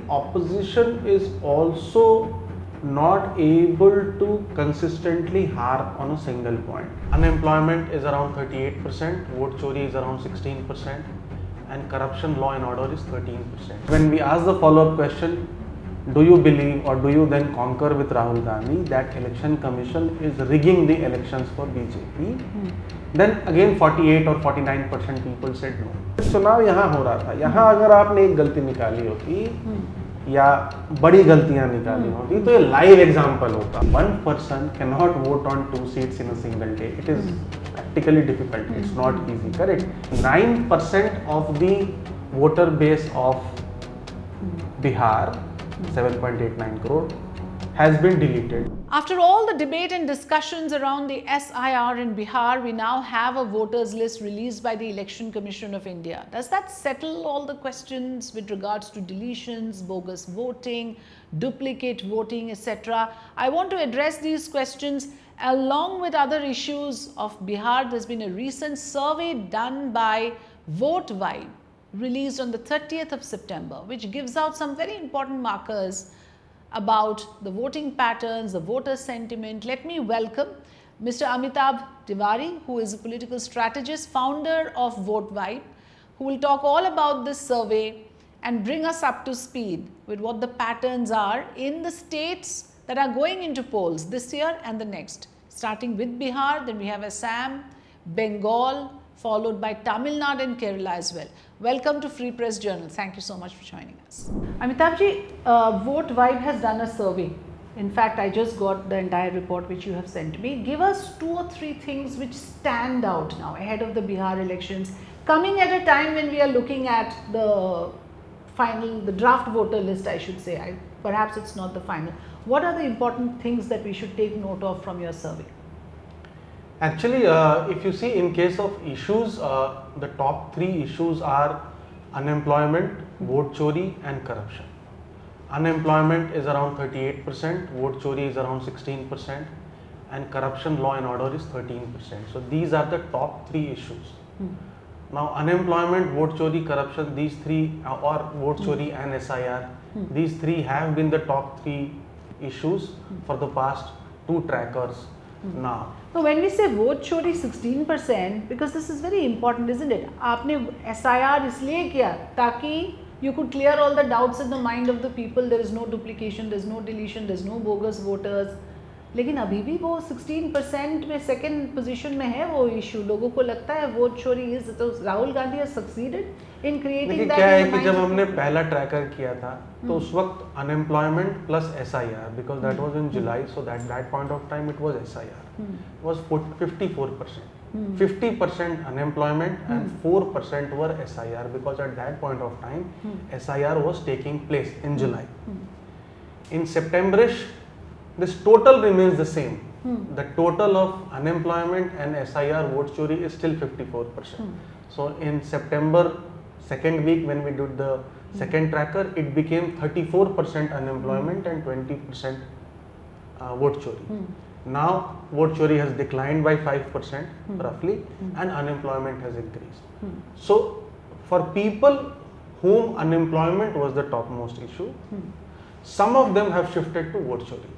opposition is also not able to consistently harp on a single point. Unemployment is around 38%, vote chori is around 16%, and corruption, law and order is 13%. When we ask the follow-up question, do you believe or do you then concur with Rahul Gandhi that election commission is rigging the elections for BJP? Then again 48 or 49% people said no. चुनाव यहाँ हो रहा था, यहाँ अगर आपने एक गलती निकाली होती या बड़ी गलतियां निकाली होती तो ये लाइव एग्जांपल होता. One person cannot vote on 2 seats in a single day. It is practically difficult. It's not easy. Correct. 9% of the voter base of Bihar, 7.89 crore, has been deleted. After all the debate and discussions around the SIR in Bihar, we now have a voters list released by the Election Commission of India. Does that settle all the questions with regards to deletions, bogus voting, duplicate voting, etc.? I want to address these questions along with other issues of Bihar. There's been a recent survey done by Vote Vibe, released on the 30th of September, which gives out some very important markers about the voting patterns, the voter sentiment. Let me welcome Mr. Amitabh Tiwari, who is a political strategist, founder of Vote Vibe, who will talk all about this survey and bring us up to speed with what the patterns are in the states that are going into polls this year and the next. Starting with Bihar, then we have Assam, Bengal, followed by Tamil Nadu and Kerala as well. Welcome to Free Press Journal. Thank you so much for joining us. Amitabh ji, Vote Vibe has done a survey. In fact, I just got the entire report which you have sent me. Give us 2 or 3 things which stand out now ahead of the Bihar elections, coming at a time when we are looking at the final, the draft voter list, I should say. Perhaps it's not the final. What are the important things that we should take note of from your survey? Actually, if you see in case of issues, the top 3 issues are unemployment, vote chori and corruption. Unemployment is around 38%, vote chori is around 16%, and corruption, law and order is 13%. So these are the top 3 issues. Now unemployment, vote chori, corruption, these 3 or vote chori and SIR, these 3 have been the top 3 issues for the past 2 trackers now. So when we say vote chori 16%, because this is very important, isn't it? आपने SIR इसलिए किया ताकि you could clear all the doubts in the mind of the people. There is no duplication, there is no deletion, there is no bogus voters. लेकिन अभी भी वो 16% में second position में है वो issue. लोगों को लगता है vote chori is, तो Rahul Gandhi has succeeded in creating that. क्या है कि जब हमने पहला ट्रैकर किया था तो उस वक्त unemployment plus SIR, because that was in July, so that point of time it was SIR, was 54%. 50% unemployment and 4% were SIR, because at that point of time SIR was taking place in July. In Septemberish, this total remains the same. The total of unemployment and SIR vote chori is still 54%. So in September second week when we did the second tracker, it became 34% unemployment and 20% vote chori. Now vote chori has declined by 5% roughly, and unemployment has increased. So for people whom unemployment was the topmost issue, some of them have shifted to vote chori,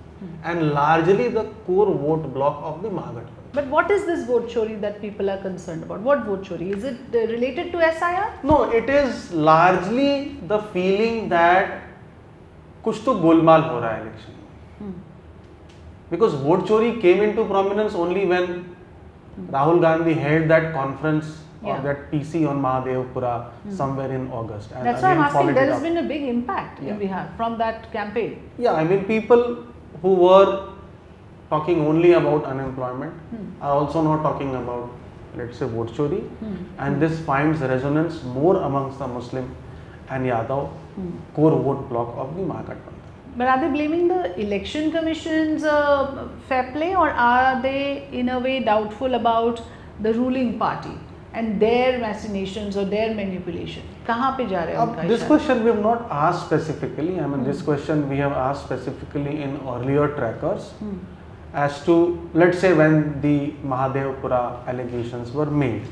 and largely the core vote block of the Maharashtra. But what is this vote chori that people are concerned about? What vote chori? Is it related to SIR? No, it is largely the feeling that कुछ तो गोलमाल हो रहा है election में. Because vote chori came into prominence only when Rahul Gandhi held that conference or that PC on Mahadevpura somewhere in August. And that's why I'm asking, there has been a big impact in Bihar from that campaign. Yeah, I mean people who were talking only about unemployment are also now talking about, let's say, vote chori, and this finds resonance more amongst the Muslim and Yadav core vote block of the Maharashtra. But are they blaming the election commission's fair play, or are they in a way doubtful about the ruling party and their machinations or their manipulation? कहाँ पे जा रहे हैं उनका? This question we have not asked specifically. I mean, this question we have asked specifically in earlier trackers as to, let's say, when the Mahadevpura allegations were made.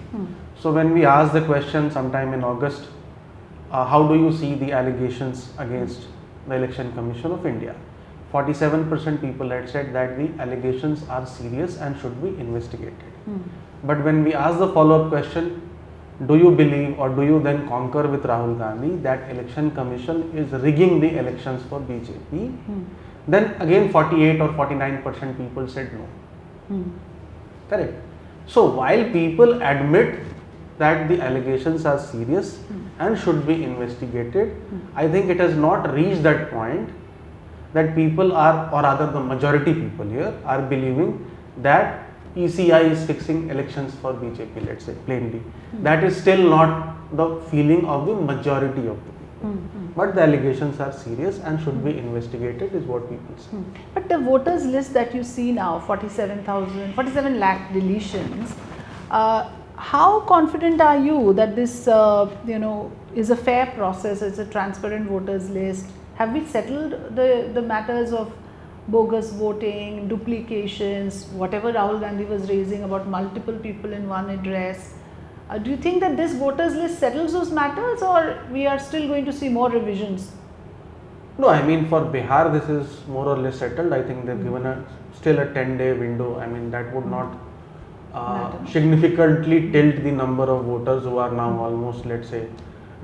So when we asked the question sometime in August, how do you see the allegations against the Election Commission of India. 47% people had said that the allegations are serious and should be investigated. But when we ask the follow-up question, do you believe or do you then concur with Rahul Gandhi that Election Commission is rigging the elections for BJP? Then again 48 or 49% people said no. Correct. So while people admit that the allegations are serious and should be investigated, I think it has not reached that point that people are, or rather the majority people here are believing that ECI is fixing elections for BJP, let's say plainly. That is still not the feeling of the majority of the people. But the allegations are serious and should be investigated is what people say. But the voters list that you see now, 47 lakh deletions, how confident are you that this is a fair process, it's a transparent voters list? Have we settled the matters of bogus voting, duplications, whatever Rahul Gandhi was raising about multiple people in one address? Do you think that this voters list settles those matters, or we are still going to see more revisions? No, I mean for Bihar this is more or less settled. I think they've given still a 10-day window. I mean that would not significantly tilt the number of voters who are now almost, let's say,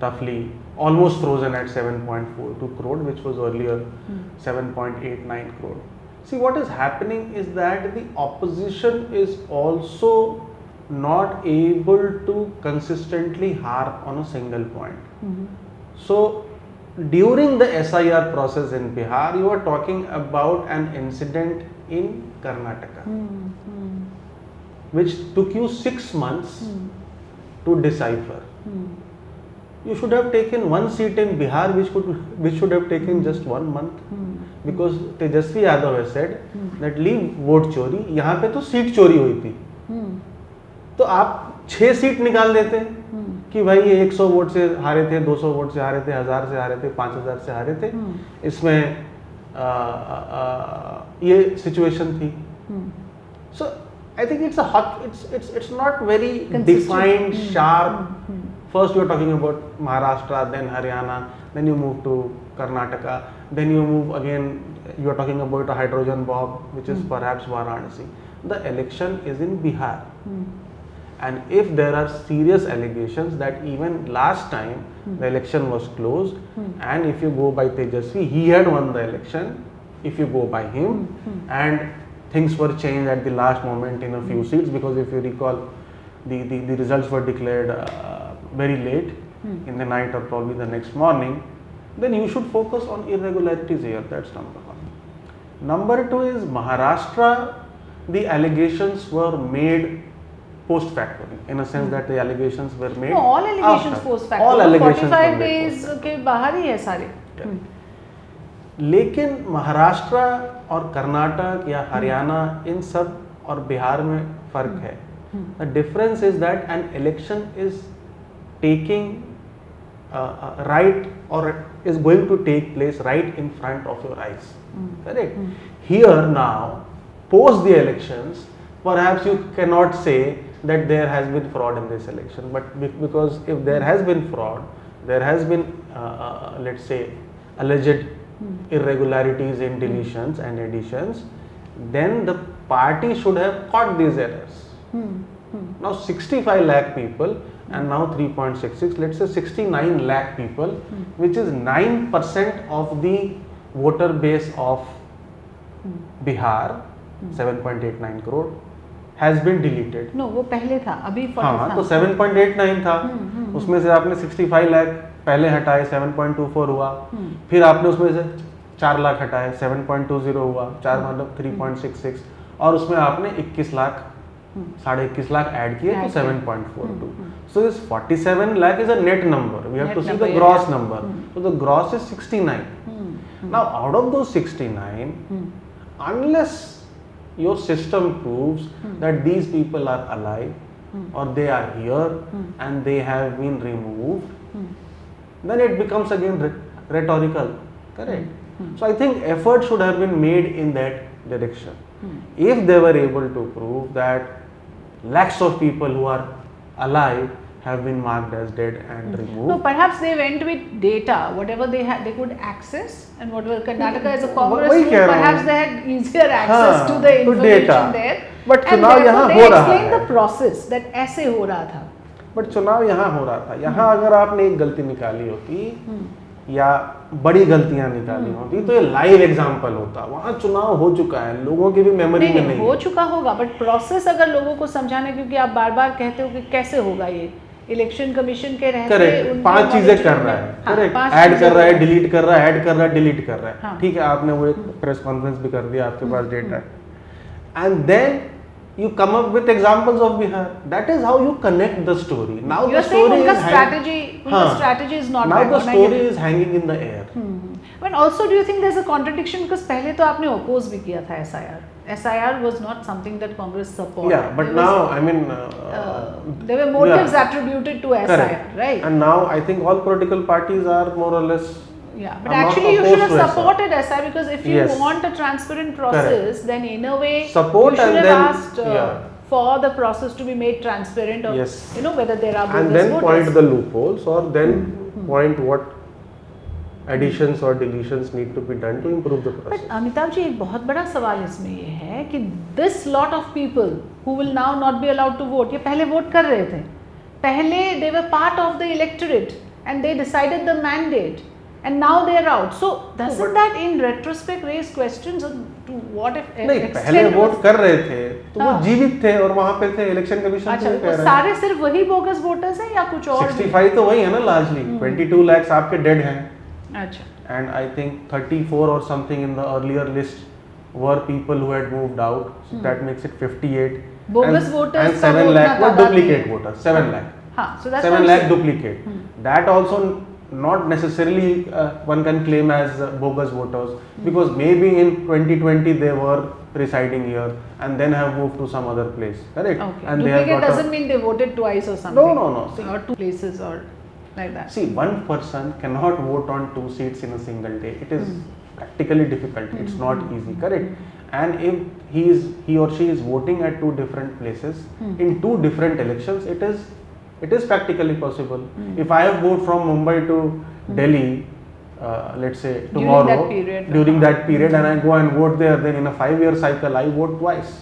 roughly almost frozen at 7.42 crore, which was earlier 7.89 crore. See, what is happening is that the opposition is also not able to consistently harp on a single point. So during the SIR process in Bihar, you are talking about an incident in Karnataka, which took you 6 months to decipher. You should have taken one seat in Bihar, which should have taken just 1 month, because Tejasvi Yadav has said that leave vote चोरी, यहाँ पे तो seat चोरी हुई थी, तो आप 6 seat निकाल देते कि भाई ये 100 वोट से हारे थे, 200 वोट से हारे थे, 1000 से हारे थे, 5000 से हारे थे, इसमें ये सिचुएशन थी. So I think it's a hot, it's not very defined, sharp. First you are talking about Maharashtra, then Haryana, then you move to Karnataka, then you move again, you are talking about a hydrogen bomb, which is perhaps Varanasi. The election is in Bihar. And if there are serious allegations that even last time the election was closed, and if you go by Tejasvi, he had won the election, if you go by him, and things were changed at the last moment in a few seats, because if you recall, the results were declared very late in the night or probably the next morning, then you should focus on irregularities here. That's number one. Number two is Maharashtra, the allegations were made post facto, in a sense that the allegations were made. No, all allegations post facto. All allegations 45 days के बाहर ही है सारे. लेकिन महाराष्ट्र और कर्नाटक या हरियाणा इन सब और बिहार में फर्क है. The difference is that an election is taking right, or is going to take place right in front of your eyes. Correct? Here now, post the elections, perhaps you cannot say that there has been fraud in this election, but because if there has been fraud, there has been let's say alleged irregularities in deletions and additions, then the party should have caught these errors. Now 65 lakh people and now 3.66, let's say 69 lakh people, which is 9% of the voter base of Bihar, 7.89 crore, has been deleted. No, वो पहले था, अभी 40 हाँ, तो 7.89 था, उसमें से आपने 65 लाख पहले हटाए, 7.24 हुआ, फिर आपने उसमें से 4 लाख हटाए, 7.20 हुआ, 4 मतलब 3.66, और उसमें आपने 21 लाख, 21.5 लाख ऐड किए तो 7.42. So this 47 lakh is a net number. We have to see the gross number. So the gross is 69. Now out of those 69, unless your system proves that these people are alive or they are here and they have been removed, then it becomes again rhetorical. Correct? So I think effort should have been made in that direction. If they were able to prove that lakhs of people who are alive have been marked as dead and removed. No, perhaps they went with data, whatever they had, they could access, and whatever Karnataka is a Congress वही rule, कह रहा हूँ। perhaps they had easier access to the to information data. there. But and चुनाव यहाँ therefore हो they रहा explained है। the process that ऐसे हो रहा था। बट चुनाव यहाँ हो रहा था, यहाँ अगर आपने एक गलती निकाली होती या बड़ी गलतियां निकाली होती तो ये लाइव एग्जांपल होता। वहाँ चुनाव हो चुका है, लोगों की भी मेमोरी में नहीं हो चुका होगा, बट प्रोसेस अगर लोगों को समझाने, क्योंकि आप बार बार कहते हो कि कैसे होगा ये, इलेक्शन कमीशन के रहते करेक्ट 5 चीजें कर रहा है, करेक्ट ऐड कर रहा है, डिलीट कर रहा है, ऐड कर रहा है, डिलीट कर रहा है, ठीक है, आपने वो एक प्रेस कॉन्फ्रेंस भी कर दिया, आपके पास डेटा है, and then you come up with examples of Bihar. That is how you connect the story. Now You're the story is strategy is not now bad. the story is hanging in the air. But also, do you think there's a contradiction, because पहले तो आपने oppose भी किया था SIR. SIR was not something that Congress supported. Yeah, but now I mean there were motives attributed to SIR, correct. right? And now I think all political parties are more or less. Yeah, but actually you should have supported SI, because if you want a transparent process, then in a way support, you should and have then asked for the process to be made transparent, or you know, whether there are bogus and then voters. point the loopholes, or then point what additions or deletions need to be done to improve the process. But Amitabh ji, एक बहुत बड़ा सवाल इसमें ये है कि this lot of people who will now not be allowed to vote, ये पहले वोट कर रहे थे, पहले they were part of the electorate and they decided the mandate, and now they are out. So doesn't that in retrospect raise questions to what if नहीं, पहले vote कर रहे थे तो वो जीवित थे और वहाँ पे थे, इलेक्शन कमीशन अच्छा, तो सारे सिर्फ वही बोगस वोटर्स हैं या कुछ और? 65 तो वही है ना largely, 22 lakhs आपके डेड हैं, अच्छा, and I think 34 or something in the earlier list were people who had moved out, so that makes it 58. Bogus voters and 7 lakh were duplicate voters, 7 lakh. हाँ, so that's 7 lakh duplicate. That also not necessarily one can claim as bogus voters, because maybe in 2020 they were residing here and then have moved to some other place, correct? Okay. And duplicate doesn't mean they voted twice or something. No. See, or 2 places or like that. See, one person cannot vote on 2 seats in a single day. It is practically difficult. It's not easy, correct? And if he or she is voting at 2 different places in 2 different elections, it is practically possible. If I have moved from Mumbai to Delhi, let's say tomorrow, during that period, and I go and vote there, then in a 5-year cycle I vote twice,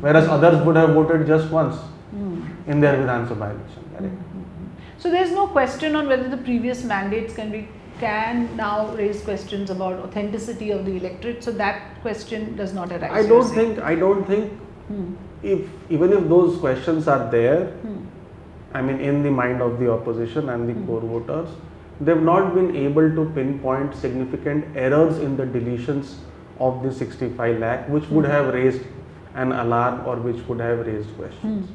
whereas others would have voted just once in their Vidhan Sabha election, correct? So there is no question on whether the previous mandates can now raise questions about authenticity of the electorate. So that question does not arise. I don't think even if those questions are there, I mean in the mind of the opposition and the core voters, they've not been able to pinpoint significant errors in the deletions of the 65 lakh, which would have raised an alarm or which would have raised questions.